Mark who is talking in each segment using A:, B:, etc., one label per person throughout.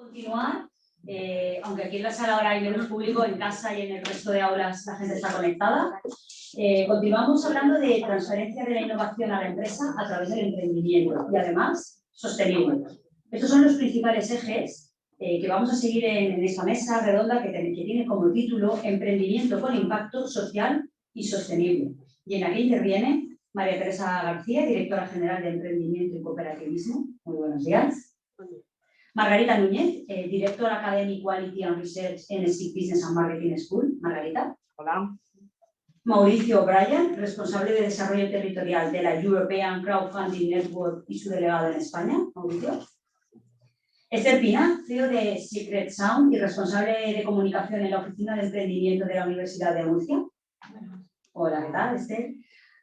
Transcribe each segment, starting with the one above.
A: Continuar, aunque aquí en la sala ahora hay menos público, en casa y en el resto de aulas la gente está conectada. Continuamos hablando de transferencia de la innovación a la empresa a través del emprendimiento y además sostenible. Estos son los principales ejes que vamos a seguir en esta mesa redonda que tiene como título Emprendimiento con impacto social y sostenible. Y en aquí interviene María Teresa García, directora general de Emprendimiento y Cooperativismo. Muy buenos días. Margarita Núñez, Director Academic Quality and Research en SIG Business and Marketing School. Margarita.
B: Hola.
A: Mauricio O'Brien, responsable de desarrollo territorial de la European Crowdfunding Network y su delegado en España. Mauricio. Esther Pina, CEO de Secret Sound y responsable de comunicación en la Oficina de Emprendimiento de la Universidad de Murcia. Hola, ¿qué tal, Esther?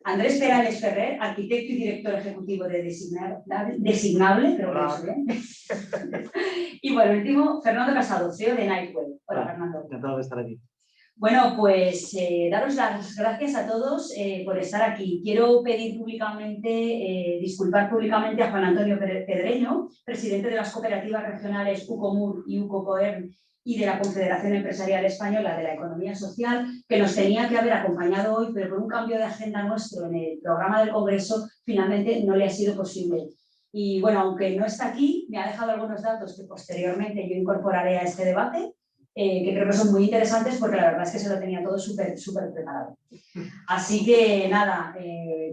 A: Andrés Perales Ferrer, arquitecto y director ejecutivo de Designable, creo que lo sé bien. Y por último, Fernando Casado, CEO de Nightwell. Hola, Fernando.
B: Encantado de estar aquí.
A: Bueno, pues daros las gracias a todos por estar aquí. Quiero pedir públicamente, disculpar públicamente a Juan Antonio Pedreño, presidente de las cooperativas regionales UCOMUR y UCOCOERN y de la Confederación Empresarial Española de la Economía Social, que nos tenía que haber acompañado hoy, pero por un cambio de agenda nuestro en el programa del Congreso, finalmente no le ha sido posible. Y bueno, aunque no está aquí, me ha dejado algunos datos que posteriormente yo incorporaré a este debate, que creo que son muy interesantes porque la verdad es que se lo tenía todo súper preparado. Así que nada,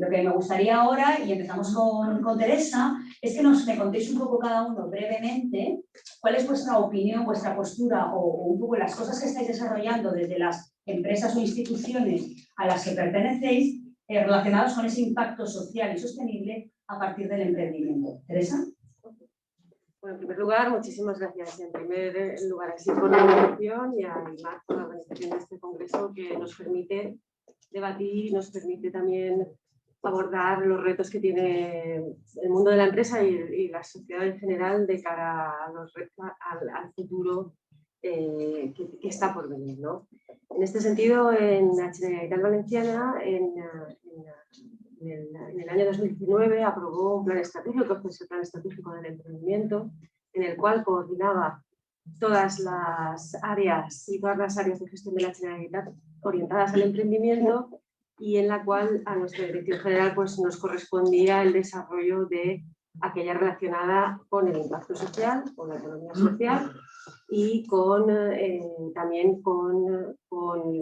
A: lo que me gustaría ahora, y empezamos con Teresa, es que me contéis un poco cada uno brevemente cuál es vuestra opinión, vuestra postura o un poco las cosas que estáis desarrollando desde las empresas o instituciones a las que pertenecéis relacionadas con ese impacto social y sostenible a partir del emprendimiento. ¿Teresa?
C: Bueno, en primer lugar, muchísimas gracias. En primer lugar, así por la invitación y a IMAC por la organización de este congreso que nos permite debatir y nos permite también abordar los retos que tiene el mundo de la empresa y la sociedad en general de cara al futuro que está por venir, ¿no? En este sentido, en la Generalitat Valenciana, en el año 2019 aprobó un plan estratégico, que es el Plan Estratégico del Emprendimiento, en el cual coordinaba todas las áreas de gestión de la Generalitat orientadas al emprendimiento y en la cual a nuestra dirección general pues, nos correspondía el desarrollo de aquella relacionada con el impacto social, con la economía social y también con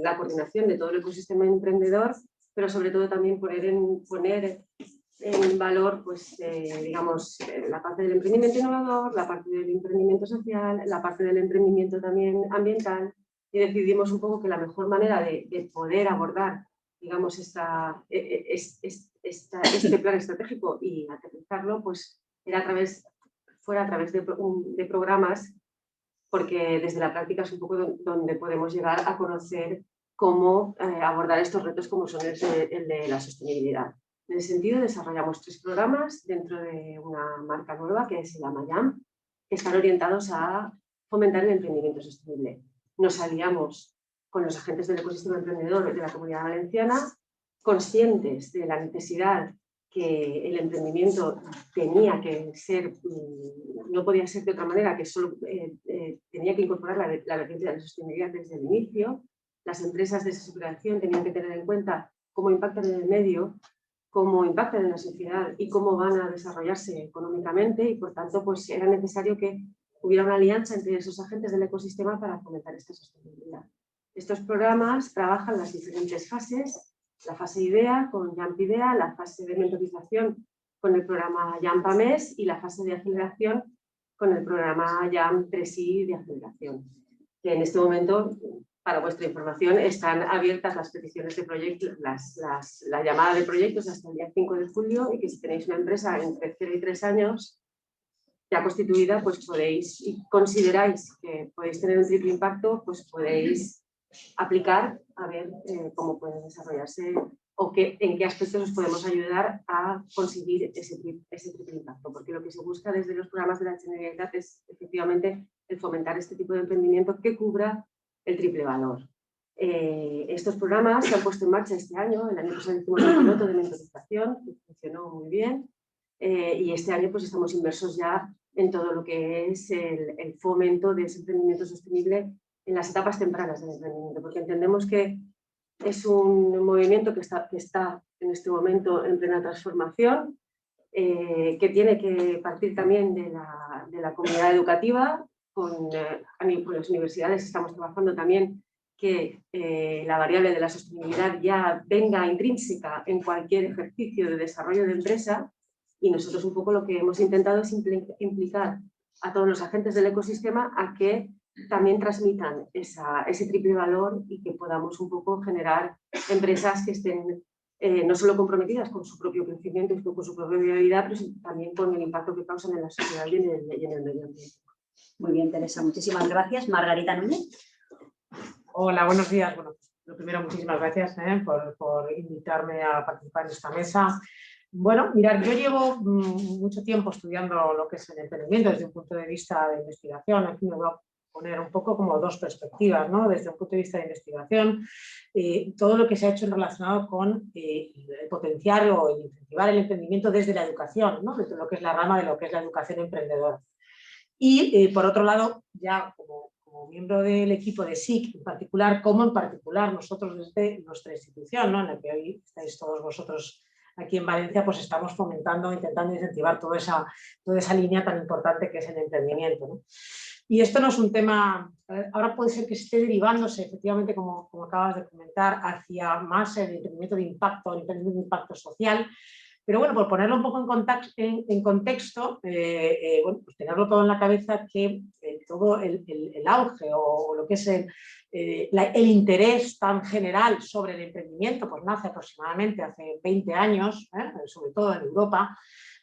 C: la coordinación de todo el ecosistema emprendedor, pero sobre todo también poner en valor pues, digamos, la parte del emprendimiento innovador, la parte del emprendimiento social, la parte del emprendimiento también ambiental, y decidimos un poco que la mejor manera de poder abordar, digamos, este plan estratégico y aterrizarlo, pues fuera a través de programas, porque desde la práctica es un poco donde podemos llegar a conocer cómo abordar estos retos como son el de la sostenibilidad. En ese sentido, desarrollamos 3 programas dentro de una marca nueva que se llama YAM, que están orientados a fomentar el emprendimiento sostenible. Nos aliamos con los agentes del ecosistema emprendedor de la Comunidad Valenciana, conscientes de la necesidad que el emprendimiento tenía que ser, no podía ser de otra manera, que solo tenía que incorporar la vertiente de la sostenibilidad desde el inicio. Las empresas de esa superación tenían que tener en cuenta cómo impactan en el medio, cómo impactan en la sociedad y cómo van a desarrollarse económicamente y, por tanto, pues era necesario que hubiera una alianza entre esos agentes del ecosistema para fomentar esta sostenibilidad. Estos programas trabajan las diferentes fases, la fase IDEA con YAMP IDEA, la fase de mentorización con el programa YAMP AMES y la fase de aceleración con el programa YAMP 3I de aceleración, que en este momento, para vuestra información, están abiertas las peticiones de proyectos, la llamada de proyectos hasta el día 5 de julio y que si tenéis una empresa entre 0 y 3 años ya constituida, pues podéis, y consideráis que podéis tener un triple impacto, pues podéis aplicar a ver cómo pueden desarrollarse o en qué aspectos os podemos ayudar a conseguir ese triple impacto, porque lo que se busca desde los programas de la Generalitat es efectivamente el fomentar este tipo de emprendimiento que cubra el triple valor. Estos programas se han puesto en marcha este año. El año pasado hicimos un piloto de mentorización que funcionó muy bien y este año pues estamos inmersos ya en todo lo que es el fomento de ese emprendimiento sostenible en las etapas tempranas del emprendimiento, porque entendemos que es un movimiento que está en este momento en plena transformación, que tiene que partir también de la comunidad educativa. Con las universidades estamos trabajando también que la variable de la sostenibilidad ya venga intrínseca en cualquier ejercicio de desarrollo de empresa, y nosotros un poco lo que hemos intentado es implicar a todos los agentes del ecosistema a que también transmitan ese triple valor y que podamos un poco generar empresas que estén no solo comprometidas con su propio crecimiento y con su propia viabilidad, pero también con el impacto que causan en la sociedad y en el medio ambiente.
A: Muy bien, Teresa, muchísimas gracias. Margarita Núñez.
B: Hola, buenos días. Bueno, lo primero, muchísimas gracias por invitarme a participar en esta mesa. Bueno, mirad, yo llevo mucho tiempo estudiando lo que es el emprendimiento desde un punto de vista de investigación. Aquí me voy a poner un poco como dos perspectivas, ¿no? Desde un punto de vista de investigación, todo lo que se ha hecho relacionado con el potenciar o el incentivar el emprendimiento desde la educación, ¿no? Desde lo que es la rama de lo que es la educación emprendedora. Y por otro lado, ya como miembro del equipo de SIC en particular, como en particular nosotros desde nuestra institución, ¿no? En la que hoy estáis todos vosotros aquí en Valencia, pues estamos fomentando, intentando incentivar toda esa línea tan importante que es el emprendimiento, ¿no? Y esto no es un tema, ahora puede ser que esté derivándose efectivamente, como acabas de comentar, hacia más el emprendimiento de impacto, el emprendimiento de impacto social. Pero bueno, por ponerlo un poco en contexto, bueno, pues tenerlo todo en la cabeza, que todo el auge o lo que es el interés tan general sobre el emprendimiento, pues nace aproximadamente hace 20 años, sobre todo en Europa,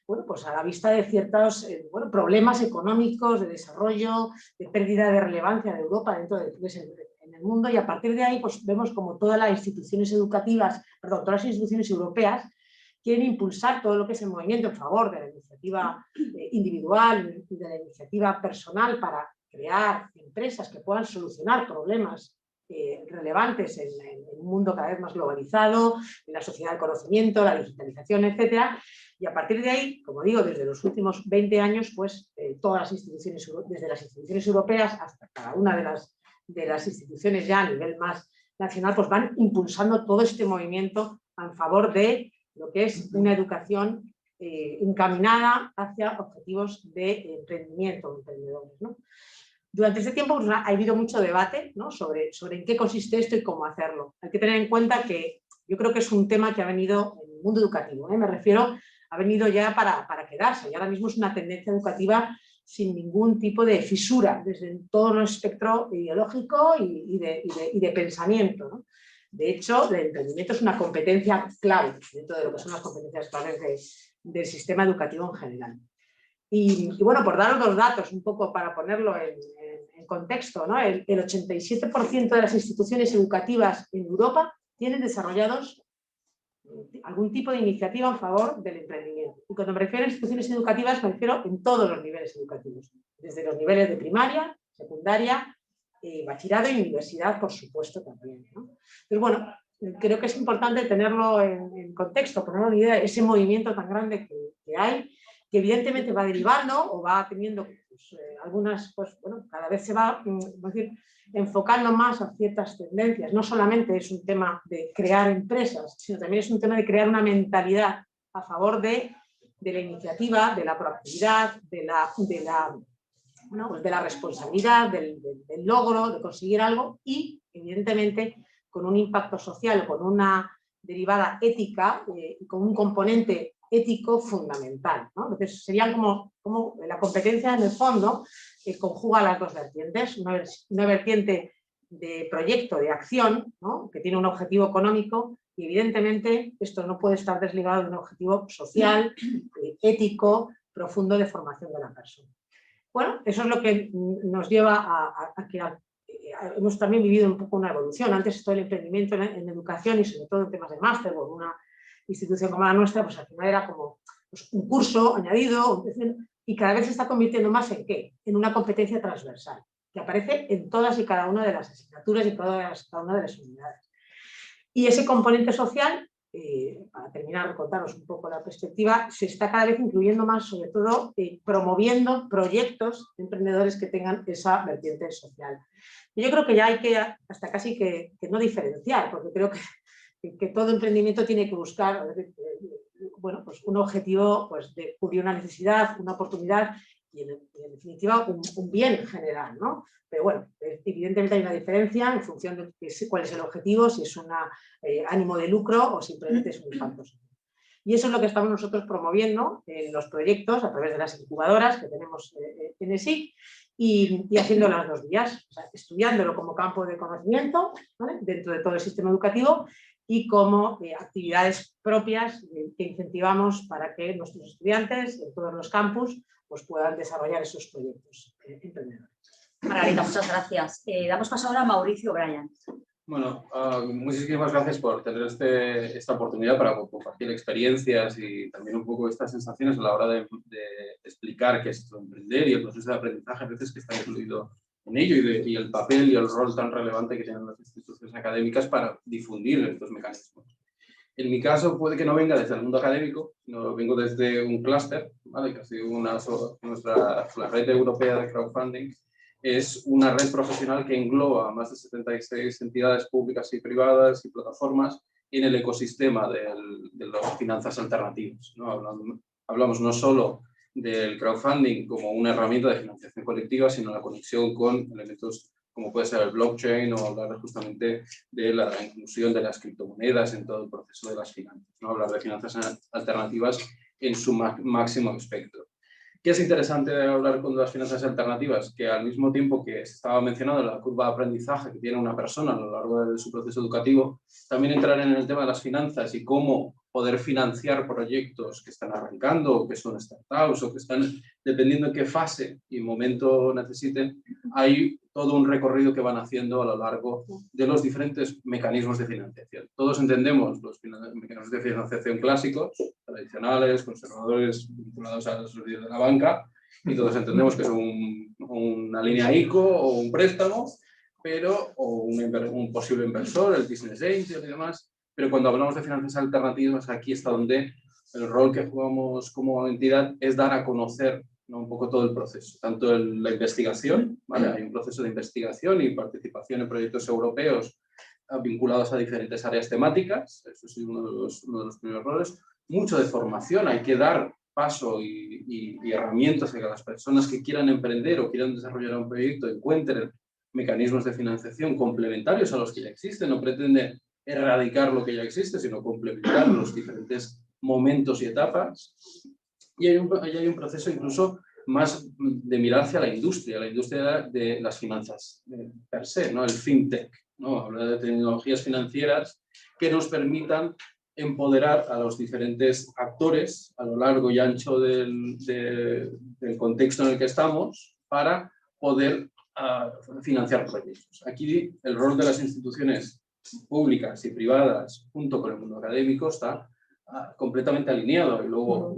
B: bueno, pues a la vista de ciertos problemas económicos, de desarrollo, de pérdida de relevancia de Europa dentro en el mundo, y a partir de ahí pues vemos como todas las instituciones educativas, perdón, todas las instituciones europeas quieren impulsar todo lo que es el movimiento en favor de la iniciativa individual y de la iniciativa personal para crear empresas que puedan solucionar problemas relevantes en un mundo cada vez más globalizado, en la sociedad del conocimiento, la digitalización, etcétera. Y a partir de ahí, como digo, desde los últimos 20 años, pues todas las instituciones, desde las instituciones europeas hasta cada una de las instituciones ya a nivel más nacional, pues van impulsando todo este movimiento en favor de lo que es una educación encaminada hacia objetivos de emprendimiento, emprendedores, ¿no? Durante este tiempo pues, ha habido mucho debate, ¿no? sobre en qué consiste esto y cómo hacerlo. Hay que tener en cuenta que yo creo que es un tema que ha venido en el mundo educativo, me refiero, ha venido ya para quedarse, y ahora mismo es una tendencia educativa sin ningún tipo de fisura, desde todo el espectro ideológico y de pensamiento, ¿no? De hecho, el emprendimiento es una competencia clave dentro de lo que son las competencias claves del sistema educativo en general. Y bueno, por daros dos datos un poco para ponerlo en contexto, ¿no? El 87% de las instituciones educativas en Europa tienen desarrollados algún tipo de iniciativa en favor del emprendimiento. Y cuando me refiero a instituciones educativas, me refiero en todos los niveles educativos, desde los niveles de primaria, secundaria, bachillerato y universidad, por supuesto, también, ¿no? Entonces, bueno, creo que es importante tenerlo en contexto, poner una idea de ese movimiento tan grande que hay, que evidentemente va derivando o va teniendo pues, algunas, pues bueno, cada vez se va decir, enfocando más a ciertas tendencias. No solamente es un tema de crear empresas, sino también es un tema de crear una mentalidad a favor de la iniciativa, de la proactividad, de la responsabilidad, del logro, de conseguir algo y, evidentemente, con un impacto social, con una derivada ética y con un componente ético fundamental, ¿no? Entonces, serían como la competencia en el fondo que conjuga las dos vertientes, una vertiente de proyecto, de acción, ¿no? Que tiene un objetivo económico y, evidentemente, esto no puede estar desligado de un objetivo social, ético, profundo de formación de la persona. Bueno, eso es lo que nos lleva a que hemos también vivido un poco una evolución. Antes todo el emprendimiento en educación y sobre todo en temas de máster o en una institución como la nuestra, pues al final era como pues, un curso añadido y cada vez se está convirtiendo más en ¿qué? En una competencia transversal que aparece en todas y cada una de las asignaturas y cada una de las unidades. Y ese componente social para terminar, contaros un poco la perspectiva, se está cada vez incluyendo más, sobre todo, promoviendo proyectos de emprendedores que tengan esa vertiente social. Y yo creo que ya hay que, hasta casi que no diferenciar, porque creo que todo emprendimiento tiene que buscar bueno, pues un objetivo pues, de cubrir una necesidad, una oportunidad y en definitiva un bien general, ¿no? Pero bueno, evidentemente hay una diferencia en función de cuál es el objetivo, si es un ánimo de lucro o simplemente es un impacto social. Y eso es lo que estamos nosotros promoviendo en los proyectos a través de las incubadoras que tenemos en ESIC y haciendo las dos vías, o sea, estudiándolo como campo de conocimiento, ¿vale?, dentro de todo el sistema educativo y como actividades propias que incentivamos para que nuestros estudiantes en todos los campus pues, puedan desarrollar esos proyectos emprendedores.
A: Margarita, muchas gracias. Damos paso ahora a Mauricio Bryan.
D: Bueno, muchísimas gracias por tener esta oportunidad para compartir experiencias y también un poco estas sensaciones a la hora de explicar qué es esto de emprender y el proceso de aprendizaje a veces que está incluido en ello y el papel y el rol tan relevante que tienen las instituciones académicas para difundir estos mecanismos. En mi caso puede que no venga desde el mundo académico, no vengo desde un clúster, ¿vale?, que ha sido la red europea de crowdfunding. Es una red profesional que engloba más de 76 entidades públicas y privadas y plataformas en el ecosistema de las finanzas alternativas, ¿no? Hablamos no solo del crowdfunding como una herramienta de financiación colectiva, sino la conexión con elementos como puede ser el blockchain o hablar justamente de la inclusión de las criptomonedas en todo el proceso de las finanzas, ¿no? Hablar de finanzas alternativas en su máximo espectro. ¿Qué es interesante de hablar con las finanzas alternativas? Que al mismo tiempo que se estaba mencionando la curva de aprendizaje que tiene una persona a lo largo de su proceso educativo, también entrar en el tema de las finanzas y cómo poder financiar proyectos que están arrancando o que son startups o que están dependiendo en qué fase y momento necesiten, hay todo un recorrido que van haciendo a lo largo de los diferentes mecanismos de financiación. Todos entendemos los mecanismos de financiación clásicos, tradicionales, conservadores, vinculados a los servicios de la banca, y todos entendemos que es una línea ICO o un préstamo, o un posible inversor, el business angel y demás. Pero cuando hablamos de finanzas alternativas, aquí está donde el rol que jugamos como entidad es dar a conocer, ¿no?, un poco todo el proceso, tanto la investigación, ¿vale? Hay un proceso de investigación y participación en proyectos europeos vinculados a diferentes áreas temáticas, eso es uno de los primeros roles, mucho de formación, hay que dar paso y herramientas a que las personas que quieran emprender o quieran desarrollar un proyecto encuentren mecanismos de financiación complementarios a los que ya existen, no pretende erradicar lo que ya existe, sino complementar los diferentes momentos y etapas. Y hay un proceso incluso más de mirar hacia la industria de las finanzas per se, ¿no? El fintech, ¿no? Hablar de tecnologías financieras que nos permitan empoderar a los diferentes actores a lo largo y ancho del contexto en el que estamos para poder financiar proyectos. Aquí el rol de las instituciones públicas y privadas junto con el mundo académico está completamente alineado y luego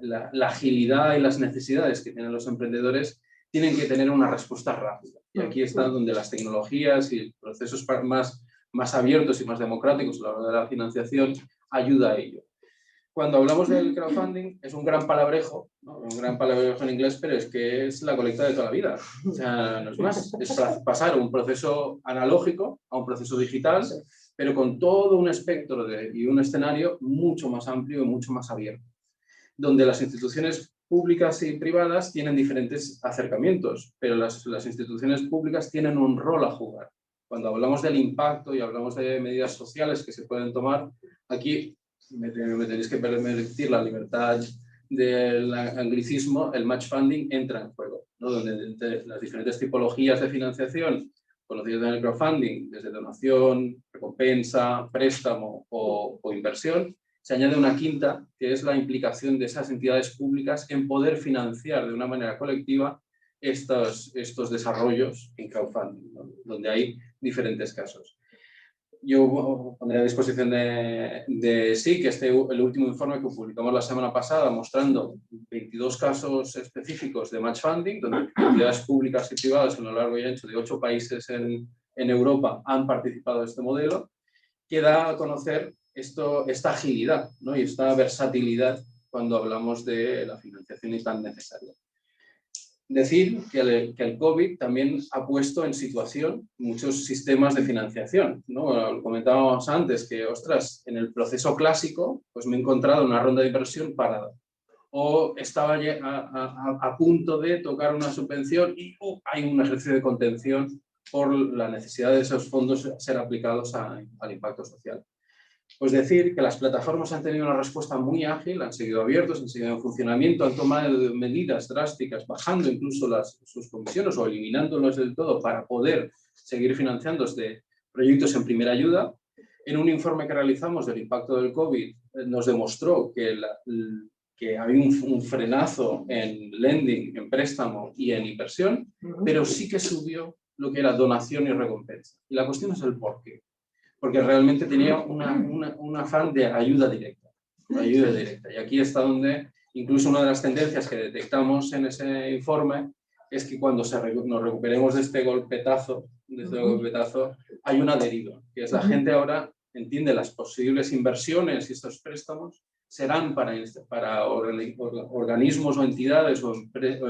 D: la agilidad y las necesidades que tienen los emprendedores tienen que tener una respuesta rápida. Y aquí está donde las tecnologías y procesos más abiertos y más democráticos a la hora de la financiación ayuda a ello. Cuando hablamos del crowdfunding es un gran palabrejo, ¿no? Un gran palabrejo en inglés, pero es que es la colecta de toda la vida. O sea, no es más, es pasar un proceso analógico a un proceso digital, pero con todo un espectro y un escenario mucho más amplio y mucho más abierto, donde las instituciones públicas y privadas tienen diferentes acercamientos, pero las instituciones públicas tienen un rol a jugar. Cuando hablamos del impacto y hablamos de medidas sociales que se pueden tomar, aquí me tenéis que permitir la libertad del anglicismo, el match funding entra en juego, ¿no? Donde las diferentes tipologías de financiación conocidas en el crowdfunding, desde donación, recompensa, préstamo o inversión, se añade una quinta, que es la implicación de esas entidades públicas en poder financiar de una manera colectiva estos desarrollos en crowdfunding, ¿no? Donde hay diferentes casos. Yo pondré a disposición de SIC el último informe que publicamos la semana pasada mostrando 22 casos específicos de match funding, donde entidades públicas y privadas a lo largo y ancho de 8 países en Europa han participado de este modelo, que da a conocer esta agilidad, ¿no? Y esta versatilidad cuando hablamos de la financiación y tan necesaria. Decir que el COVID también ha puesto en situación muchos sistemas de financiación, ¿no? Lo comentábamos antes, que, ostras, en el proceso clásico pues me he encontrado una ronda de inversión parada. O estaba a punto de tocar una subvención y hay un ejercicio de contención por la necesidad de esos fondos ser aplicados al impacto social. Pues decir que las plataformas han tenido una respuesta muy ágil, han seguido abiertos, han seguido en funcionamiento, han tomado medidas drásticas, bajando incluso sus comisiones o eliminándolos del todo para poder seguir financiando proyectos en primera ayuda. En un informe que realizamos del impacto del COVID nos demostró que había un frenazo en lending, en préstamo y en inversión, pero sí que subió lo que era donación y recompensa. Y la cuestión es el por qué. Porque realmente tenía un afán de ayuda directa. Y aquí está donde, incluso una de las tendencias que detectamos en ese informe, es que cuando nos recuperemos de este golpetazo, hay una deriva, que es la gente ahora entiende las posibles inversiones y estos préstamos serán para organismos o entidades o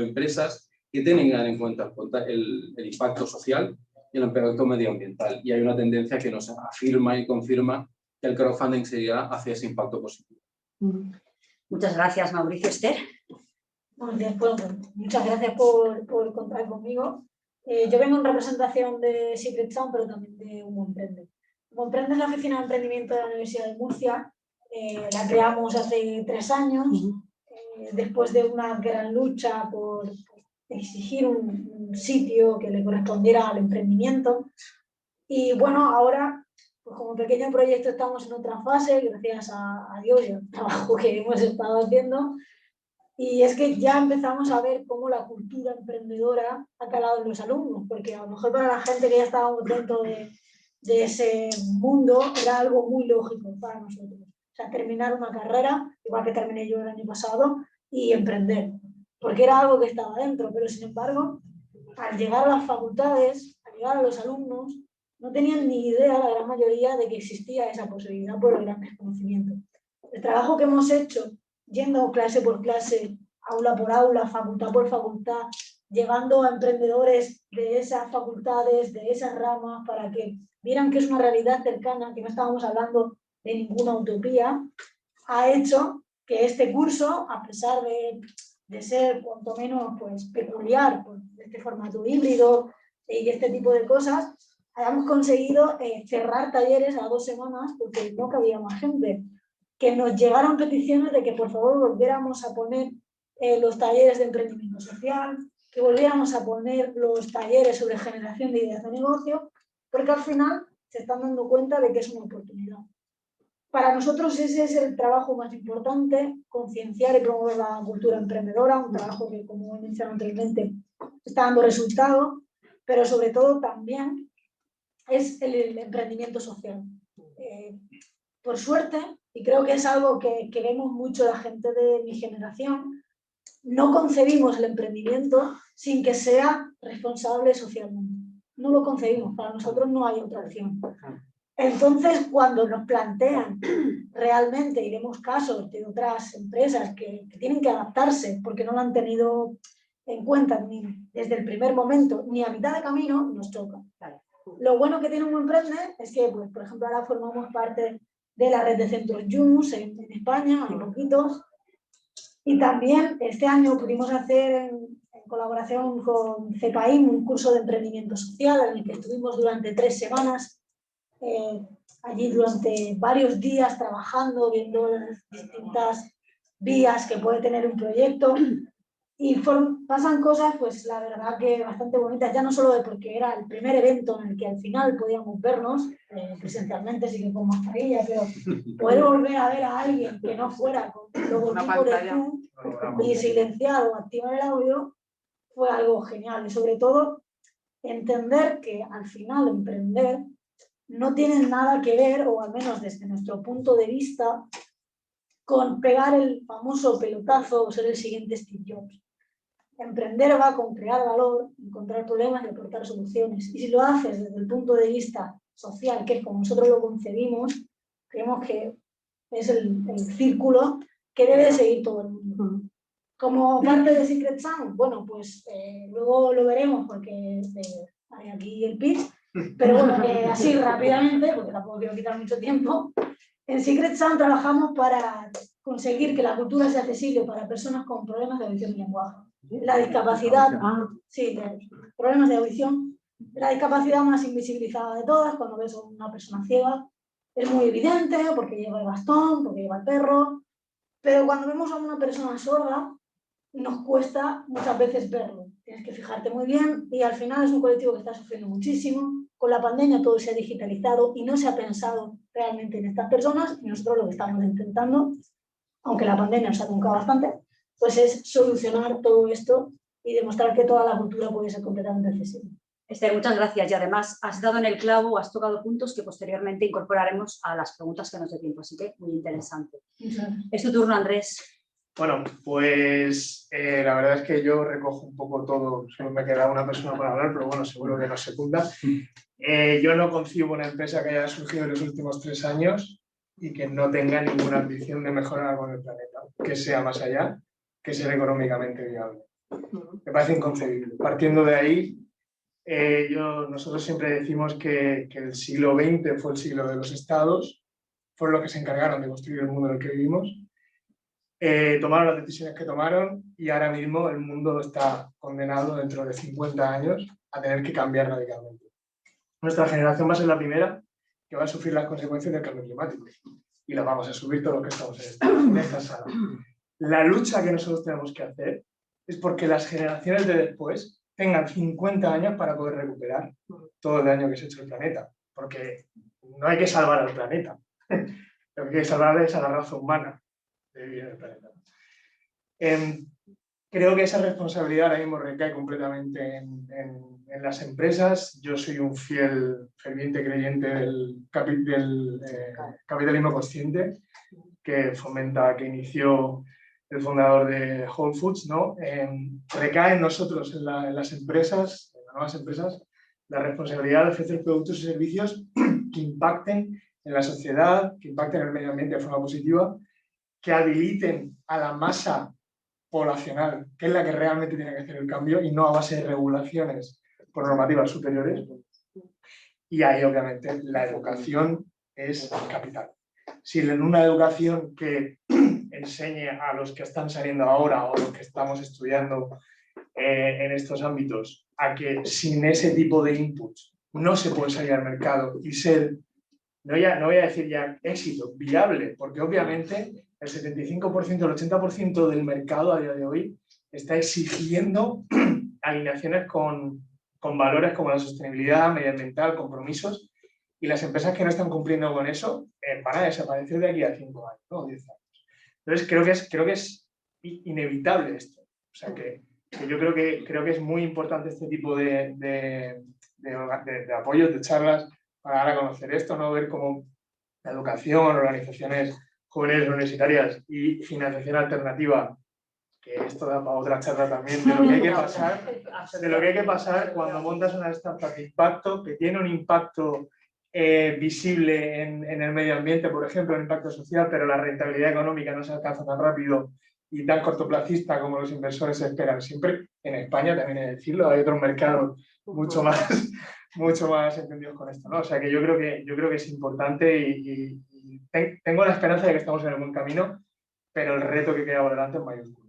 D: empresas que tengan en cuenta el impacto social y el impacto medioambiental. Y hay una tendencia que nos afirma y confirma que el crowdfunding seguirá hacia ese impacto positivo.
A: Muchas gracias, Mauricio. Esther.
E: Buenos días, pues, muchas gracias por contar conmigo. Yo vengo en representación de Secret Sound, pero también de Humo Emprende. Humo Emprende es la oficina de emprendimiento de la Universidad de Murcia. La creamos hace 3 años, después de una gran lucha por exigir un sitio que le correspondiera al emprendimiento. Y bueno, ahora, pues como pequeño proyecto estamos en otra fase, gracias a Dios y al trabajo que hemos estado haciendo. Y es que ya empezamos a ver cómo la cultura emprendedora ha calado en los alumnos, porque a lo mejor para la gente que ya estábamos dentro de ese mundo era algo muy lógico para nosotros. O sea, terminar una carrera, igual que terminé yo el año pasado, y emprender, porque era algo que estaba dentro, pero sin embargo, al llegar a las facultades, al llegar a los alumnos, no tenían ni idea, la gran mayoría, de que existía esa posibilidad por el gran desconocimiento. El trabajo que hemos hecho, yendo clase por clase, aula por aula, facultad por facultad, llevando a emprendedores de esas facultades, de esas ramas, para que vieran que es una realidad cercana, que no estábamos hablando de ninguna utopía, ha hecho que este curso, a pesar de ser cuanto menos pues, peculiar, pues, este formato híbrido y este tipo de cosas, hayamos conseguido cerrar talleres a 2 semanas porque no cabía más gente. Que nos llegaron peticiones de que por favor volviéramos a poner los talleres de emprendimiento social, que volviéramos a poner los talleres sobre generación de ideas de negocio, porque al final se están dando cuenta de que es una oportunidad. Para nosotros ese es el trabajo más importante, concienciar y promover la cultura emprendedora, un trabajo que, como he mencionado anteriormente, está dando resultados, pero sobre todo también es el emprendimiento social. Por suerte, y creo que es algo que vemos mucho la gente de mi generación, no concebimos el emprendimiento sin que sea responsable socialmente. No lo concebimos, para nosotros no hay otra opción. Entonces, cuando nos plantean realmente, y vemos casos de otras empresas que tienen que adaptarse porque no lo han tenido en cuenta ni desde el primer momento ni a mitad de camino, nos choca. Lo bueno que tiene Humo Emprende es que, pues, por ejemplo, ahora formamos parte de la red de centros Yunus en España, hay poquitos, y también este año pudimos hacer en colaboración con CEPAIM un curso de emprendimiento social en el que estuvimos durante 3 semanas allí durante varios días trabajando, viendo las distintas vías que puede tener un proyecto y pasan cosas, pues la verdad que bastante bonitas, ya no solo de porque era el primer evento en el que al final podíamos vernos presencialmente, sí que con mascarilla, pero poder volver a ver a alguien que no fuera con el logotipo de Zoom y silenciar o activar el audio fue algo genial y sobre todo entender que al final emprender no tienen nada que ver, o al menos desde nuestro punto de vista, con pegar el famoso pelotazo o ser el siguiente Steve Jobs. Emprender va con crear valor, encontrar problemas y aportar soluciones. Y si lo haces desde el punto de vista social, que es como nosotros lo concebimos, Creemos que es el círculo que debe seguir todo el mundo. Como parte de Secret Sound, bueno, pues luego lo veremos porque hay aquí el pitch, pero bueno, así rápidamente, porque tampoco quiero quitar mucho tiempo, en Secret Sound trabajamos para conseguir que la cultura sea accesible para personas con problemas de audición y lenguaje. La discapacidad, problemas de audición, la discapacidad más invisibilizada de todas, cuando ves a una persona ciega, es muy evidente porque lleva el bastón, porque lleva el perro, pero cuando vemos a una persona sorda, nos cuesta muchas veces verlo. Tienes que fijarte muy bien y al final es un colectivo que está sufriendo muchísimo. Con la pandemia todo se ha digitalizado y no se ha pensado realmente en estas personas y nosotros lo que estamos intentando, aunque la pandemia nos ha truncado bastante, pues es solucionar todo esto y demostrar que toda la cultura puede ser completamente accesible.
A: Esther, muchas gracias y además has dado en el clavo, has tocado puntos que posteriormente incorporaremos a las preguntas que nos dé tiempo, así que muy interesante. Es tu turno, Andrés.
F: Bueno, pues la verdad es que yo recojo un poco todo, solo me queda una persona para hablar, pero bueno, seguro que nos secunda. Yo no concibo una empresa que haya surgido en los últimos 3 años y que no tenga ninguna ambición de mejorar algo en el planeta, que sea más allá, que ser económicamente viable. Me parece inconcebible. Partiendo de ahí, nosotros siempre decimos que el siglo XX fue el siglo de los estados, fueron los que se encargaron de construir el mundo en el que vivimos. Tomaron las decisiones que tomaron y ahora mismo el mundo está condenado dentro de 50 años a tener que cambiar radicalmente. Nuestra generación va a ser la primera que va a sufrir las consecuencias del cambio climático y las vamos a subir todos los que estamos en esta sala. La lucha que nosotros tenemos que hacer es porque las generaciones de después tengan 50 años para poder recuperar todo el daño que se ha hecho al planeta, porque no hay que salvar al planeta, lo que hay que salvar es a la raza humana de vivir en el planeta. Creo que esa responsabilidad ahora mismo recae completamente en las empresas. Yo soy un fiel, ferviente creyente del capitalismo consciente que inició el fundador de Whole Foods, ¿no? Recae en nosotros, en las empresas, en las nuevas empresas, la responsabilidad de ofrecer productos y servicios que impacten en la sociedad, que impacten en el medio ambiente de forma positiva, que habiliten a la masa poblacional, que es la que realmente tiene que hacer el cambio y no a base de regulaciones por normativas superiores. Y ahí, obviamente, la educación es capital. Si en una educación que enseñe a los que están saliendo ahora o los que estamos estudiando en estos ámbitos a que sin ese tipo de inputs no se puede salir al mercado y ser, no voy a decir ya éxito, viable, porque obviamente el 75%, el 80% del mercado a día de hoy está exigiendo alineaciones con valores como la sostenibilidad medioambiental, compromisos, y las empresas que no están cumpliendo con eso van a desaparecer de aquí a 5 años, ¿no? 10 años. Entonces creo que es inevitable esto. O sea que yo creo que es muy importante este tipo de apoyos, de charlas, para dar a conocer esto, ¿no? Ver cómo la educación, organizaciones jóvenes universitarias y financiación alternativa, que esto da para otra charla también, de lo que hay que pasar cuando montas una startup de impacto, que tiene un impacto visible en el medio ambiente, por ejemplo, el impacto social, pero la rentabilidad económica no se alcanza tan rápido y tan cortoplacista como los inversores esperan siempre. En España, también he de decirlo, hay otros mercados mucho más entendidos con esto, ¿no? O sea que yo creo que es importante y tengo la esperanza de que estamos en el buen camino, pero el reto que queda por delante es mayúsculo.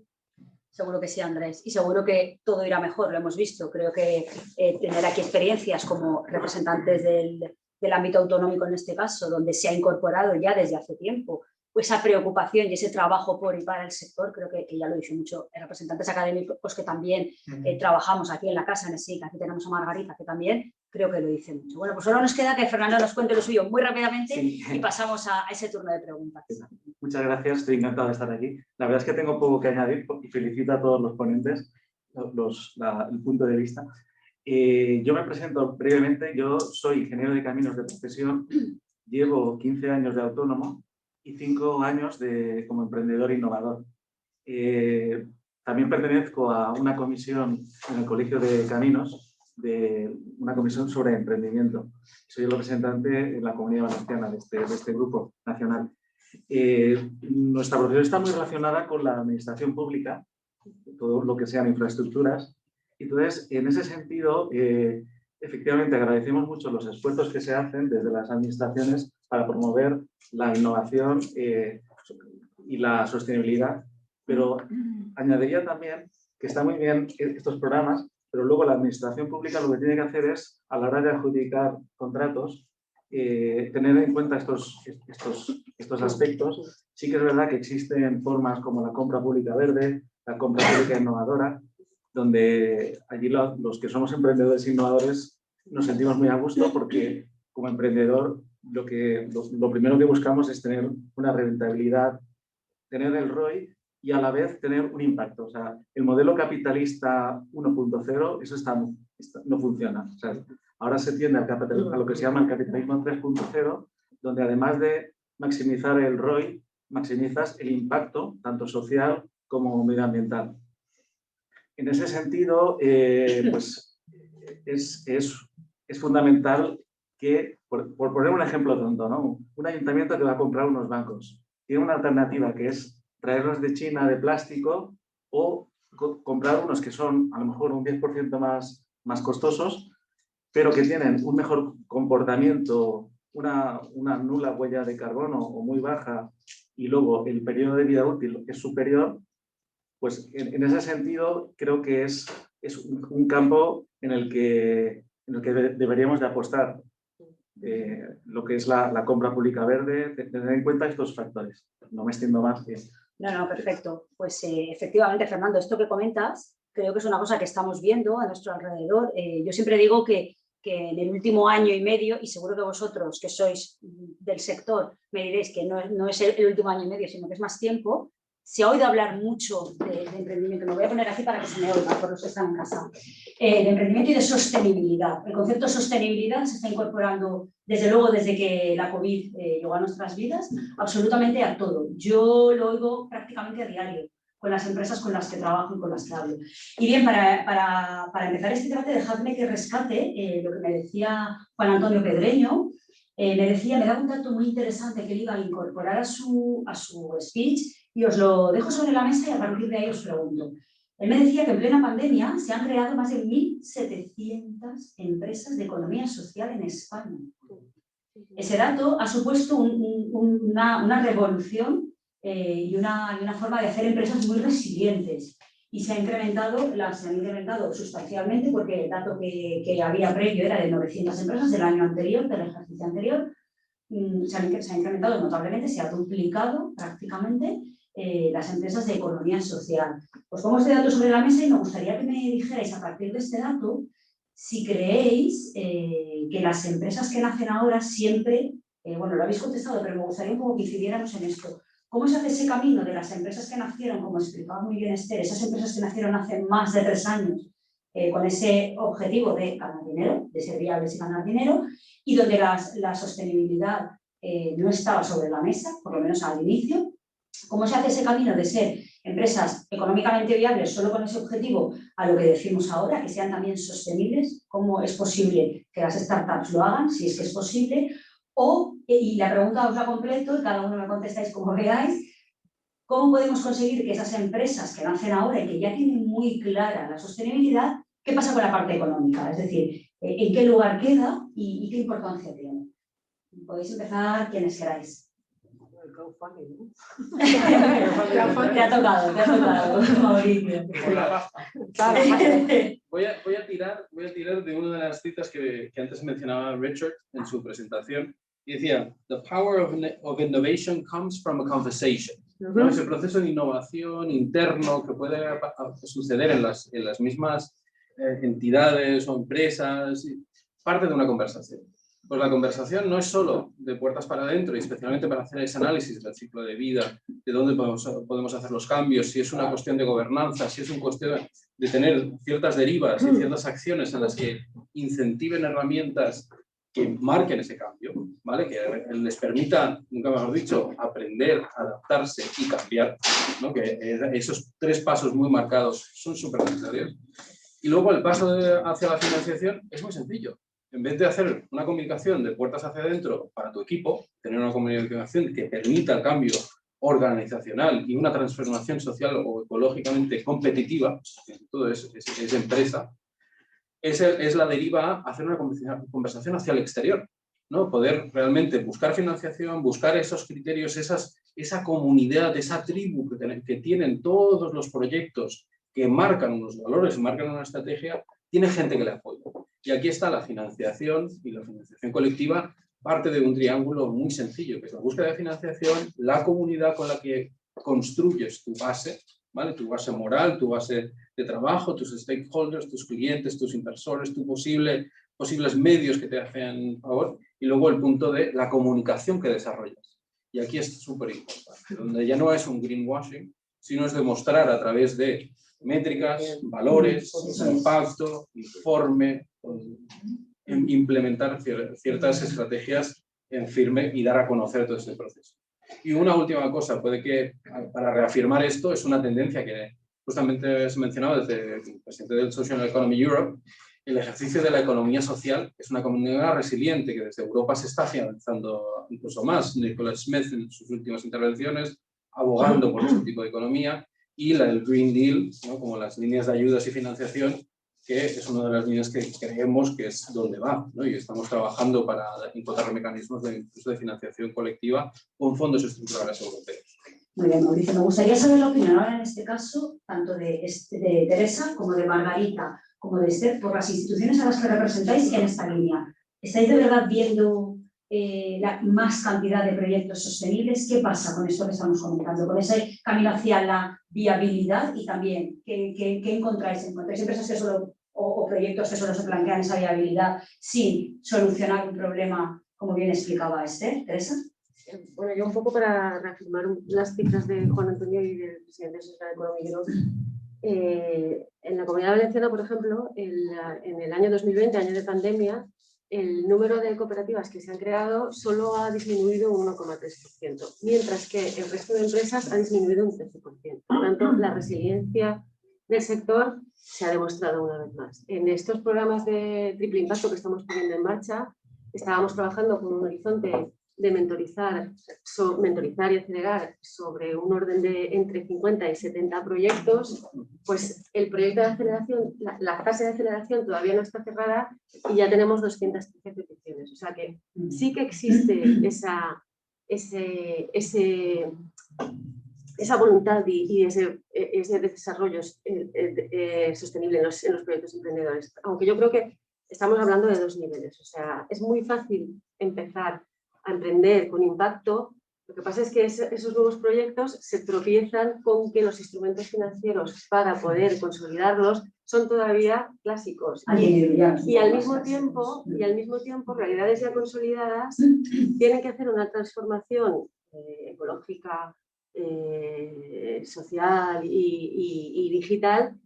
A: Seguro que sí, Andrés, y seguro que todo irá mejor, lo hemos visto. Creo que tener aquí experiencias como representantes del ámbito autonómico en este caso, donde se ha incorporado ya desde hace tiempo pues esa preocupación y ese trabajo por y para el sector, creo que ya lo dice mucho representantes académicos que también trabajamos aquí en la casa, en el SIC, aquí tenemos a Margarita, que también creo que lo dice mucho. Bueno, pues ahora nos queda que Fernando nos cuente lo suyo muy rápidamente y pasamos a ese turno de preguntas.
G: Muchas gracias, estoy encantado de estar aquí. La verdad es que tengo poco que añadir y felicito a todos los ponentes el punto de vista. Yo me presento brevemente, yo soy ingeniero de caminos de profesión, llevo 15 años de autónomo y 5 años como emprendedor innovador. También pertenezco a una comisión en el Colegio de Caminos de una comisión sobre emprendimiento. Soy el representante en la Comunidad Valenciana de este grupo nacional. Nuestra profesión está muy relacionada con la administración pública, todo lo que sean infraestructuras. Entonces, en ese sentido, efectivamente agradecemos mucho los esfuerzos que se hacen desde las administraciones para promover la innovación y la sostenibilidad, pero añadiría también que está muy bien estos programas, pero luego la administración pública lo que tiene que hacer es, a la hora de adjudicar contratos, tener en cuenta estos aspectos. Sí que es verdad que existen formas como la compra pública verde, la compra pública innovadora, donde allí los que somos emprendedores e innovadores nos sentimos muy a gusto porque como emprendedor lo primero que buscamos es tener una rentabilidad, tener el ROI y a la vez tener un impacto. O sea, el modelo capitalista 1.0, eso no funciona. O sea, ahora se tiende a lo que se llama el capitalismo 3.0, donde además de maximizar el ROI, maximizas el impacto, tanto social como medioambiental. En ese sentido, pues es fundamental que, por poner un ejemplo tonto, ¿no? Un ayuntamiento que va a comprar unos bancos tiene una alternativa que es traerlos de China de plástico o comprar unos que son a lo mejor un 10% más costosos, pero que tienen un mejor comportamiento, una nula huella de carbono o muy baja, y luego el periodo de vida útil es superior. Pues en ese sentido creo que es un campo en el que deberíamos de apostar. Lo que es la compra pública verde, tener en cuenta estos factores. No me extiendo más.
A: No, perfecto. Pues efectivamente, Fernando, esto que comentas creo que es una cosa que estamos viendo a nuestro alrededor. Yo siempre digo que en el último año y medio, y seguro que vosotros que sois del sector me diréis que no es el último año y medio, sino que es más tiempo, se ha oído hablar mucho de emprendimiento. Me voy a poner aquí para que se me oiga, por los que están en casa. De emprendimiento y de sostenibilidad. El concepto de sostenibilidad se está incorporando, desde luego, desde que la COVID llegó a nuestras vidas, absolutamente a todo. Yo lo oigo prácticamente a diario con las empresas con las que trabajo y con las que hablo. Y bien, para empezar este debate, dejadme que rescate lo que me decía Juan Antonio Pedreño. Me daba un dato muy interesante que él iba a incorporar a su speech, y os lo dejo sobre la mesa y a partir de ahí os pregunto. Él me decía que en plena pandemia se han creado más de 1.700 empresas de economía social en España. Ese dato ha supuesto una revolución y una forma de hacer empresas muy resilientes. Y se han incrementado sustancialmente, porque el dato que había previo era de 900 empresas del año anterior, del ejercicio anterior. Se ha incrementado notablemente, se ha duplicado prácticamente las empresas de economía social. Os pongo este dato sobre la mesa y me gustaría que me dijerais a partir de este dato si creéis que las empresas que nacen ahora siempre, bueno, lo habéis contestado, pero me gustaría un poco que incidiéramos en esto. ¿Cómo se hace ese camino de las empresas que nacieron, como explicaba muy bien Esther, esas empresas que nacieron hace más de 3 años con ese objetivo de ganar dinero, de ser viables y ganar dinero, y donde la sostenibilidad no estaba sobre la mesa, por lo menos al inicio? ¿Cómo se hace ese camino de ser empresas económicamente viables solo con ese objetivo a lo que decimos ahora, que sean también sostenibles? ¿Cómo es posible que las startups lo hagan, si es que es posible? Y la pregunta os la completo y cada uno me contestáis como veáis. ¿Cómo podemos conseguir que esas empresas que nacen ahora y que ya tienen muy clara la sostenibilidad, qué pasa con la parte económica? Es decir, ¿en qué lugar queda y qué importancia tiene? Podéis empezar quienes queráis. Te ha tocado, Mauricio.
D: Voy a tirar de una de las citas que antes mencionaba Richard en su presentación, y decía: "The power of innovation comes from a conversation". ¿No? Ese proceso de innovación interno que puede suceder en las mismas entidades o empresas, parte de una conversación. Pues la conversación no es solo de puertas para adentro, y especialmente para hacer ese análisis del ciclo de vida, de dónde podemos hacer los cambios, si es una cuestión de gobernanza, si es una cuestión de tener ciertas derivas y ciertas acciones en las que incentiven herramientas que marquen ese cambio, ¿vale? Que les permita, nunca mejor dicho, aprender, adaptarse y cambiar, ¿no? Que esos 3 pasos muy marcados son súper necesarios. Y luego el paso hacia la financiación es muy sencillo. En vez de hacer una comunicación de puertas hacia adentro para tu equipo, tener una comunicación que permita el cambio organizacional y una transformación social o ecológicamente competitiva, todo es empresa, es la deriva a hacer una conversación hacia el exterior, ¿no? Poder realmente buscar financiación, buscar esos criterios, esa comunidad, esa tribu que tienen todos los proyectos que marcan unos valores, marcan una estrategia, tiene gente que le apoya. Y aquí está la financiación, y la financiación colectiva parte de un triángulo muy sencillo, que es la búsqueda de financiación, la comunidad con la que construyes tu base, ¿vale? Tu base moral, tu base de trabajo, tus stakeholders, tus clientes, tus inversores, tus posibles medios que te hacen favor, y luego el punto de la comunicación que desarrollas. Y aquí es súper importante, donde ya no es un greenwashing, sino es demostrar a través de métricas, valores, impacto, informe, implementar ciertas estrategias en firme y dar a conocer todo ese proceso. Y una última cosa, puede que para reafirmar esto, es una tendencia que justamente se mencionaba desde el presidente del Social Economy Europe, el ejercicio de la economía social es una economía resiliente que desde Europa se está afianzando incluso más. Nicholas Smith en sus últimas intervenciones abogando por este tipo de economía, y el Green Deal, ¿no? Como las líneas de ayudas y financiación, que es una de las líneas que creemos que es donde va, ¿no? Y estamos trabajando para encontrar mecanismos de financiación colectiva con fondos estructurales europeos.
A: Muy bien, Mauricio. Me gustaría saber la opinión ahora en este caso, tanto de Teresa como de Margarita, como de Esther, por las instituciones a las que representáis en esta línea. ¿Estáis de verdad viendo la más cantidad de proyectos sostenibles? ¿Qué pasa con esto que estamos comentando? Con ese camino hacia la viabilidad y también, ¿qué encontráis? ¿Encontráis empresas que solo, o proyectos que solo se plantean esa viabilidad sin solucionar un problema, como bien explicaba Esther? ¿Teresa?
C: Bueno, yo un poco para reafirmar las cifras de Juan Antonio y del presidente de Social Economy Europe. En la Comunidad Valenciana, por ejemplo, en el año 2020, año de pandemia, el número de cooperativas que se han creado solo ha disminuido un 1,3%, mientras que el resto de empresas ha disminuido un 13%. Por tanto, la resiliencia del sector se ha demostrado una vez más. En estos programas de triple impacto que estamos poniendo en marcha, estábamos trabajando con un horizonte de mentorizar y acelerar sobre un orden de entre 50 y 70 proyectos, pues el proyecto de aceleración, la fase de aceleración todavía no está cerrada y ya tenemos 213 peticiones. O sea que sí que existe esa voluntad y ese desarrollo sostenible en los proyectos emprendedores. Aunque yo creo que estamos hablando de dos niveles. O sea, es muy fácil empezar a emprender con impacto. Lo que pasa es que esos nuevos proyectos se tropiezan con que los instrumentos financieros para poder consolidarlos son todavía clásicos. Y al mismo tiempo, realidades ya consolidadas tienen que hacer una transformación ecológica, social y digital,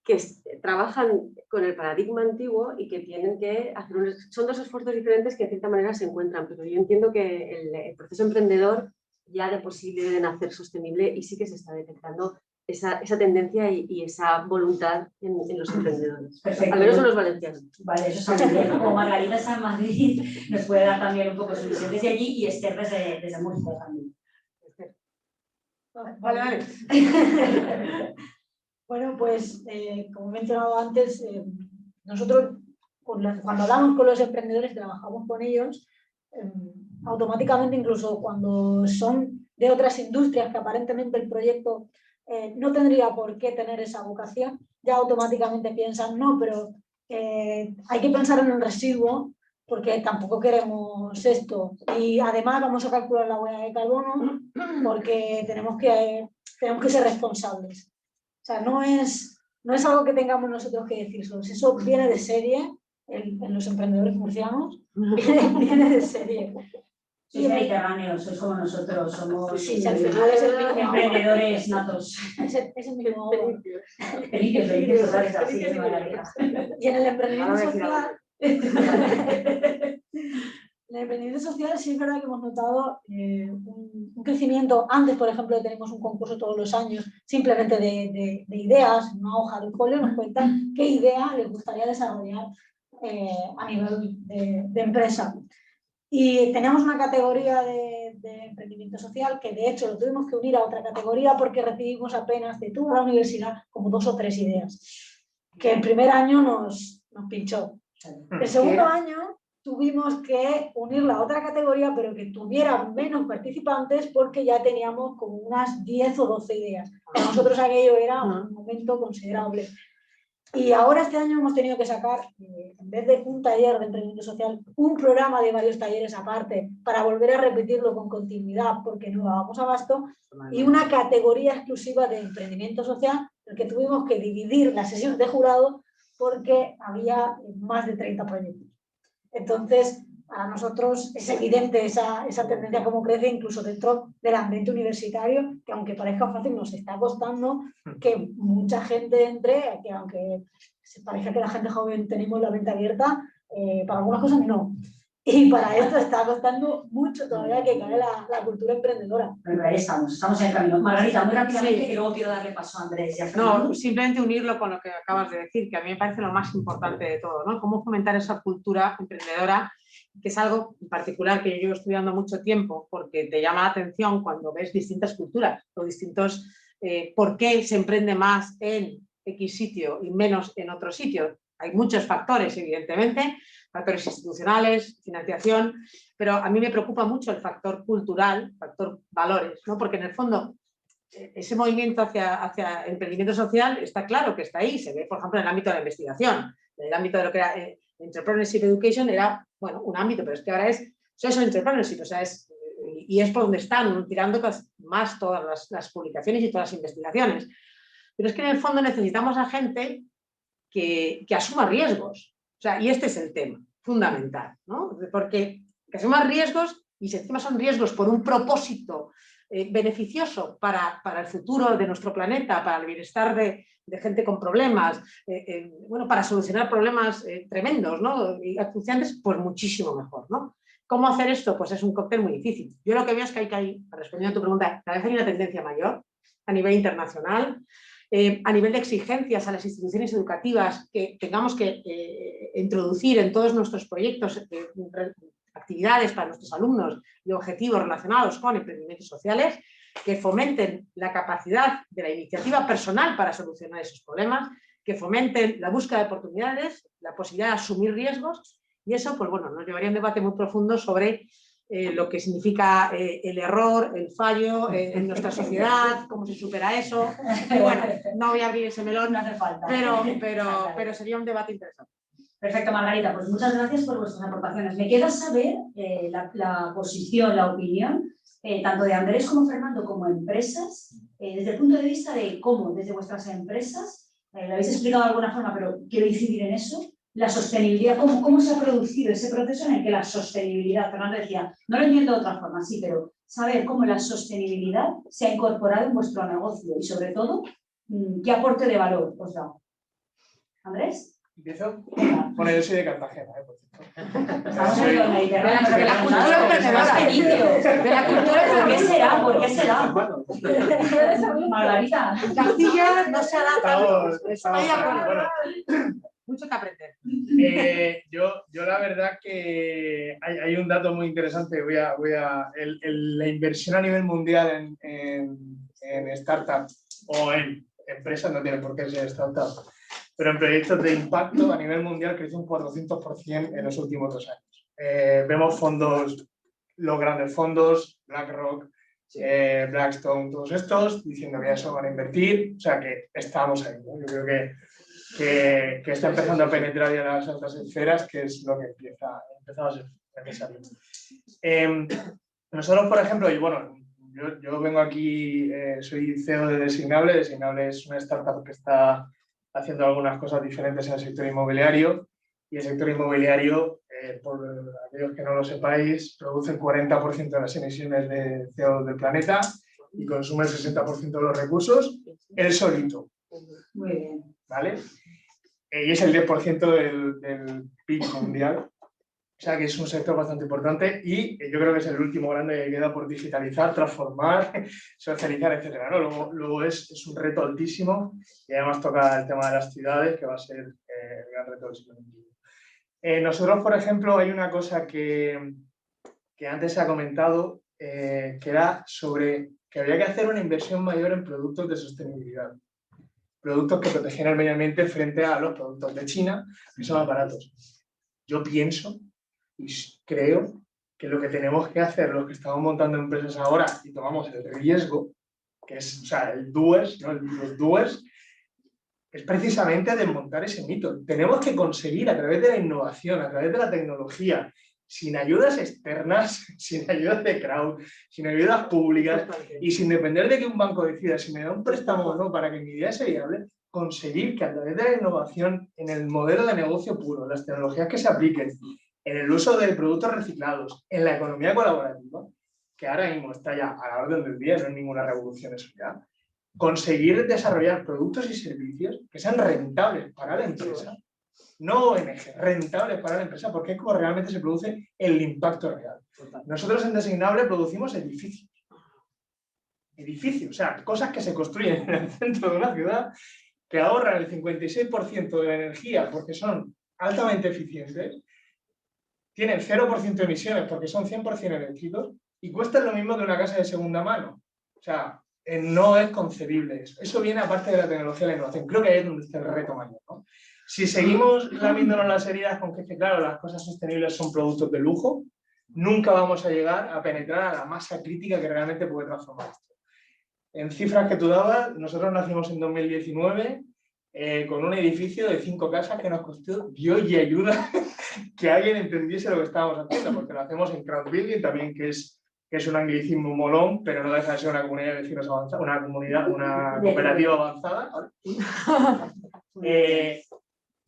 C: que trabajan con el paradigma antiguo y que tienen que hacer son dos esfuerzos diferentes que de cierta manera se encuentran, pero yo entiendo que el proceso emprendedor ya de por sí debe nacer sostenible y sí que se está detectando esa tendencia y esa voluntad en los emprendedores.
A: Perfecto.
C: Al menos en los valencianos.
A: Vale, eso está muy bien. Como Margarita está en Madrid, nos puede dar también un poco su visión desde allí, y Esther desde Murcia también.
B: Vale.
E: Bueno, pues como he mencionado antes, nosotros cuando hablamos con los emprendedores, trabajamos con ellos, automáticamente, incluso cuando son de otras industrias que aparentemente el proyecto no tendría por qué tener esa vocación, ya automáticamente piensan, no, pero hay que pensar en el residuo porque tampoco queremos esto. Y además vamos a calcular la huella de carbono porque tenemos que ser responsables. O sea, no es algo que tengamos nosotros que decir solos. Eso viene de serie en los emprendedores murcianos. Viene de serie.
A: Sois mediterráneos, sois como nosotros, somos
E: sí, al final es el mismo
A: emprendedores natos.
E: Es el mismo.
A: Felices totales, así es maravilla.
E: Y en el emprendimiento social, el En el emprendimiento social sí es verdad que hemos notado un crecimiento. Antes, por ejemplo, tenemos un concurso todos los años simplemente de ideas, una hoja de folio, nos cuentan qué idea les gustaría desarrollar a nivel de empresa. Y teníamos una categoría de emprendimiento social que de hecho lo tuvimos que unir a otra categoría porque recibimos apenas de toda la universidad como 2 o 3 ideas, que el primer año nos pinchó. El segundo año tuvimos que unirla a otra categoría, pero que tuviera menos participantes porque ya teníamos como unas 10 o 12 ideas. Para nosotros aquello era un momento considerable. Y ahora este año hemos tenido que sacar, en vez de un taller de emprendimiento social, un programa de varios talleres aparte para volver a repetirlo con continuidad porque no dábamos abasto, y una categoría exclusiva de emprendimiento social en la que tuvimos que dividir las sesiones de jurado porque había más de 30 proyectos. Entonces, para nosotros es evidente esa tendencia como crece incluso dentro del ambiente universitario, que aunque parezca fácil, nos está costando que mucha gente entre, que aunque se parezca que la gente joven tenemos la mente abierta, para algunas cosas no. Y para esto está costando mucho todavía que caiga la cultura emprendedora.
A: Pero ahí estamos en el camino. Margarita, muy rápidamente, que luego quiero darle paso a Andrés.
B: No, simplemente unirlo con lo que acabas de decir, que a mí me parece lo más importante de todo, ¿no? Cómo fomentar esa cultura emprendedora, que es algo en particular que yo llevo estudiando mucho tiempo, porque te llama la atención cuando ves distintas culturas o distintos por qué se emprende más en X sitio y menos en otro sitio. Hay muchos factores, evidentemente, factores institucionales, financiación, pero a mí me preocupa mucho el factor cultural, factor valores, ¿no? Porque en el fondo ese movimiento hacia el emprendimiento social está claro que está ahí, se ve por ejemplo en el ámbito de la investigación, en el ámbito de lo que era Entrepreneurship Education era, bueno, un ámbito, pero es que ahora es Social Entrepreneurship, o sea, y es por donde están tirando más todas las publicaciones y todas las investigaciones. Pero es que en el fondo necesitamos a gente que asuma riesgos. O sea, y este es el tema fundamental, ¿no? Porque que asuma riesgos y si encima son riesgos por un propósito beneficioso para el futuro de nuestro planeta, para el bienestar de gente con problemas, bueno, para solucionar problemas tremendos, ¿no? Y acuciantes, pues muchísimo mejor, ¿no? ¿Cómo hacer esto? Pues es un cóctel muy difícil. Yo lo que veo es que hay, respondiendo a tu pregunta, cada vez hay una tendencia mayor a nivel internacional, a nivel de exigencias a las instituciones educativas que tengamos que introducir en todos nuestros proyectos actividades para nuestros alumnos y objetivos relacionados con emprendimientos sociales que fomenten la capacidad de la iniciativa personal para solucionar esos problemas, que fomenten la búsqueda de oportunidades, la posibilidad de asumir riesgos y eso, pues bueno, nos llevaría a un debate muy profundo sobre lo que significa el error, el fallo en nuestra sociedad, cómo se supera eso. Y bueno, no voy a abrir ese melón,
A: No hace falta.
B: pero sería un debate interesante.
A: Perfecto, Margarita, pues muchas gracias por vuestras aportaciones. Me queda saber la posición, la opinión, tanto de Andrés como Fernando, como empresas, desde el punto de vista de cómo desde vuestras empresas, lo habéis explicado de alguna forma, pero quiero incidir en eso, la sostenibilidad, cómo se ha producido ese proceso en el que la sostenibilidad, Fernando decía, no lo entiendo de otra forma, sí, pero saber cómo la sostenibilidad se ha incorporado en vuestro negocio y sobre todo, qué aporte de valor os da. ¿Andrés?
F: ¿Empiezo? Bueno, yo soy de Cartagena, por cierto.
A: Estamos en el Mediterráneo.
B: De la cultura emprendedora. De la cultura,
A: ¿Por qué será? ¿Por qué será? Margarita.
B: Castilla no se adapta.
F: Bueno,
B: Mucho que aprender.
F: yo la verdad que hay un dato muy interesante. La inversión a nivel mundial en startups o en empresas, no tiene por qué ser startup, pero en proyectos de impacto a nivel mundial crece un 400% en los últimos 2 años. Vemos fondos, los grandes fondos, BlackRock, Blackstone, todos estos, diciendo que ya se van a invertir, o sea que estamos ahí, ¿no? Yo creo que está empezando a penetrar ya las altas esferas, que es lo que empieza a ser necesario. Nosotros, por ejemplo, y bueno, yo vengo aquí, soy CEO de Designable. Designable es una startup que está haciendo algunas cosas diferentes en el sector inmobiliario y el sector inmobiliario, por aquellos que no lo sepáis, produce el 40% de las emisiones de CO2 del planeta y consume el 60% de los recursos, él solito.
A: Muy bien.
F: ¿Vale? Y es el 10% del PIB mundial. O sea que es un sector bastante importante y yo creo que es el último grande que queda por digitalizar, transformar, socializar, etc. ¿no? Luego es un reto altísimo y además toca el tema de las ciudades, que va a ser el gran reto del siglo XXI. Nosotros, por ejemplo, hay una cosa que antes se ha comentado, que era sobre que había que hacer una inversión mayor en productos de sostenibilidad. Productos que protegieran el medio ambiente frente a los productos de China, que son más baratos. Yo pienso y creo que lo que tenemos que hacer, los que estamos montando empresas ahora y tomamos el riesgo, que es, o sea, el doers, ¿no? Los doers, es precisamente desmontar ese mito. Tenemos que conseguir a través de la innovación, a través de la tecnología, sin ayudas externas, sin ayudas de crowd, sin ayudas públicas y sin depender de que un banco decida si me da un préstamo o no para que mi idea sea viable, conseguir que a través de la innovación en el modelo de negocio puro, las tecnologías que se apliquen, en el uso de productos reciclados, en la economía colaborativa, que ahora mismo está ya a la orden del día, no es ninguna revolución eso ya, conseguir desarrollar productos y servicios que sean rentables para la empresa, no ONG, rentables para la empresa, porque es como realmente se produce el impacto real. Nosotros en Designable producimos edificios. Edificios, o sea, cosas que se construyen en el centro de una ciudad, que ahorran el 56% de la energía porque son altamente eficientes, tienen 0% de emisiones porque son 100% eléctricos y cuestan lo mismo que una casa de segunda mano. O sea, no es concebible eso. Eso viene aparte de la tecnología y la innovación. Creo que ahí es donde está el reto mayor, ¿no? Si seguimos lamiéndonos las heridas con que, claro, las cosas sostenibles son productos de lujo, nunca vamos a llegar a penetrar a la masa crítica que realmente puede transformar esto. En cifras que tú dabas, nosotros nacimos en 2019 con un edificio de 5 casas que nos costó Dios y ayuda que alguien entendiese lo que estábamos haciendo, porque lo hacemos en crowdbuilding también, que es un anglicismo molón, pero no deja de ser una comunidad de vecinos avanzada, una cooperativa avanzada.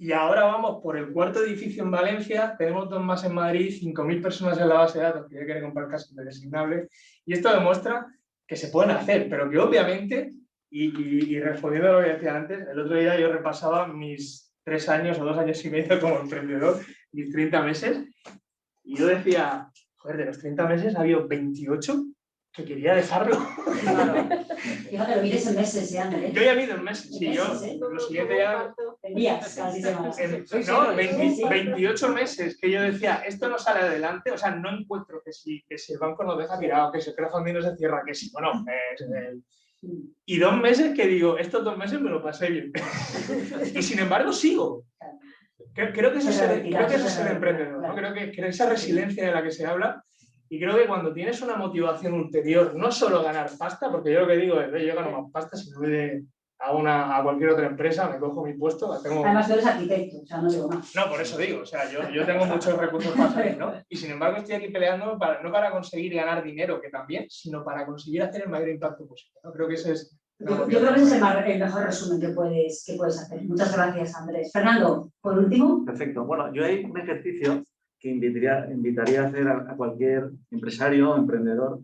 F: Y ahora vamos por el 4.º edificio en Valencia, tenemos 2 más en Madrid, 5.000 personas en la base de datos que ya quieren comprar casas de Designable, y esto demuestra que se pueden hacer, pero que obviamente, y respondiendo a lo que decía antes, el otro día yo repasaba mis 3 años o 2 años y medio como emprendedor, mis 30 meses, y yo decía, joder, de los 30 meses ha habido 28 que quería dejarlo.
A: Claro. Fíjate, lo mides en meses ya, Andrés.
F: Yo ya mido en meses, sí, yo lo siguiente ya...
A: En días, casi se llama.
F: No, 28 meses que yo decía, esto no sale adelante, o sea, no encuentro que si el banco nos deja tirado, que si el crowdfunding no se cierra, que sí, bueno, y 2 meses que digo, estos 2 meses me lo pasé bien. Y sin embargo sigo. Creo que eso es el emprendedor, ¿no? Creo que esa resiliencia de la que se habla, y creo que cuando tienes una motivación ulterior, no solo ganar pasta, porque yo lo que digo es, yo gano más pasta si me voy a cualquier otra empresa, me cojo mi puesto.
A: Además tú eres arquitecto, o sea, no digo más.
F: No, por eso digo, o sea, yo tengo muchos recursos para salir, ¿no? Y sin embargo estoy aquí peleando no para conseguir ganar dinero, que también, sino para conseguir hacer el mayor impacto posible, ¿no? Creo que ese es...
A: Yo creo que ese es el mejor resumen que puedes hacer. Muchas gracias, Andrés. Fernando, por último.
G: Perfecto. Bueno, yo hay un ejercicio que invitaría a hacer a cualquier empresario o emprendedor,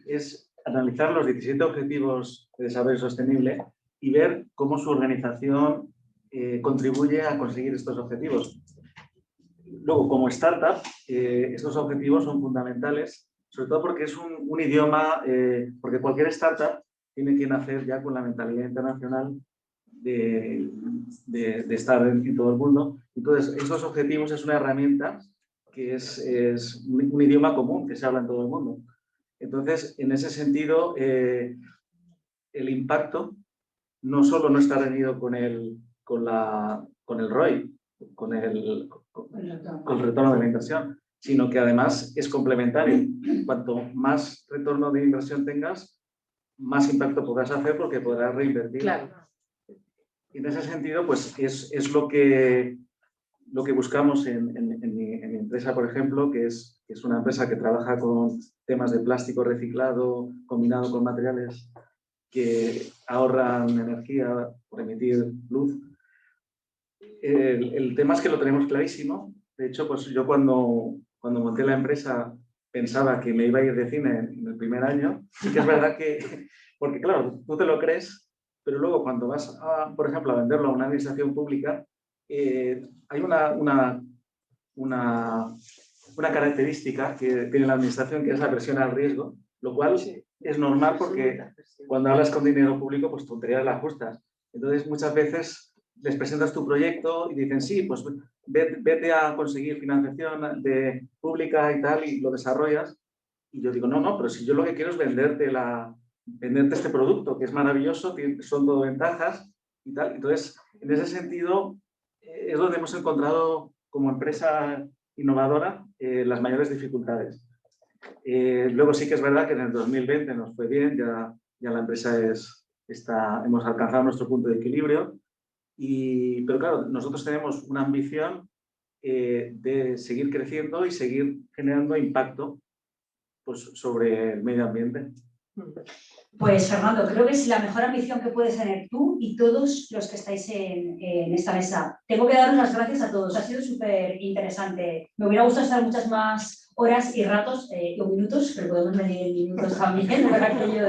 G: es analizar los 17 objetivos de desarrollo sostenible y ver cómo su organización contribuye a conseguir estos objetivos. Luego, como startup, estos objetivos son fundamentales, sobre todo porque es un idioma, porque cualquier startup tiene que nacer ya con la mentalidad internacional de estar en todo el mundo. Entonces, estos objetivos es una herramienta que es un idioma común que se habla en todo el mundo. Entonces, en ese sentido, el impacto no solo no está reñido con el ROI, con el retorno de la inversión, sino que además es complementario. Cuanto más retorno de inversión tengas, más impacto podrás hacer porque podrás reinvertir.
B: Claro.
G: Y en ese sentido, pues es lo que buscamos en mi empresa, por ejemplo, que es una empresa que trabaja con temas de plástico reciclado combinado con materiales que ahorran energía por emitir luz. El tema es que lo tenemos clarísimo. De hecho, pues yo cuando monté la empresa pensaba que me iba a ir de cine en el primer año. Sí que es verdad que, porque claro, tú te lo crees, pero luego cuando vas, por ejemplo, a venderlo a una administración pública, hay una característica que tiene la administración, que es la aversión al riesgo, lo cual es normal porque cuando hablas con dinero público, pues tonterías las justas. Entonces, muchas veces les presentas tu proyecto y dicen, sí, pues vete a conseguir financiación pública y tal, y lo desarrollas. Y yo digo, no, pero si yo lo que quiero es venderte este producto, que es maravilloso, son todo ventajas y tal. Entonces, en ese sentido, es donde hemos encontrado como empresa innovadora las mayores dificultades. Luego sí que es verdad que en el 2020 nos fue bien, ya la empresa hemos alcanzado nuestro punto de equilibrio, pero claro, nosotros tenemos una ambición de seguir creciendo y seguir generando impacto pues, sobre el medio ambiente.
A: Pues Fernando, creo que es la mejor ambición que puedes tener tú y todos los que estáis en esta mesa. Tengo que daros las gracias a todos, ha sido súper interesante. Me hubiera gustado estar muchas más horas y ratos o minutos, pero podemos medir en minutos también, por aquello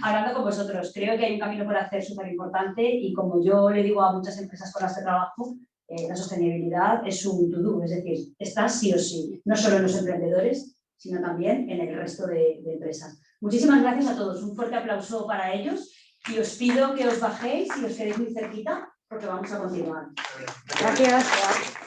A: hablando con vosotros. Creo que hay un camino por hacer súper importante y como yo le digo a muchas empresas con las que trabajo, la sostenibilidad es un to-do, es decir, está sí o sí, no solo en los emprendedores, sino también en el resto de empresas. Muchísimas gracias a todos, un fuerte aplauso para ellos y os pido que os bajéis y os quedéis muy cerquita porque vamos a continuar. Gracias.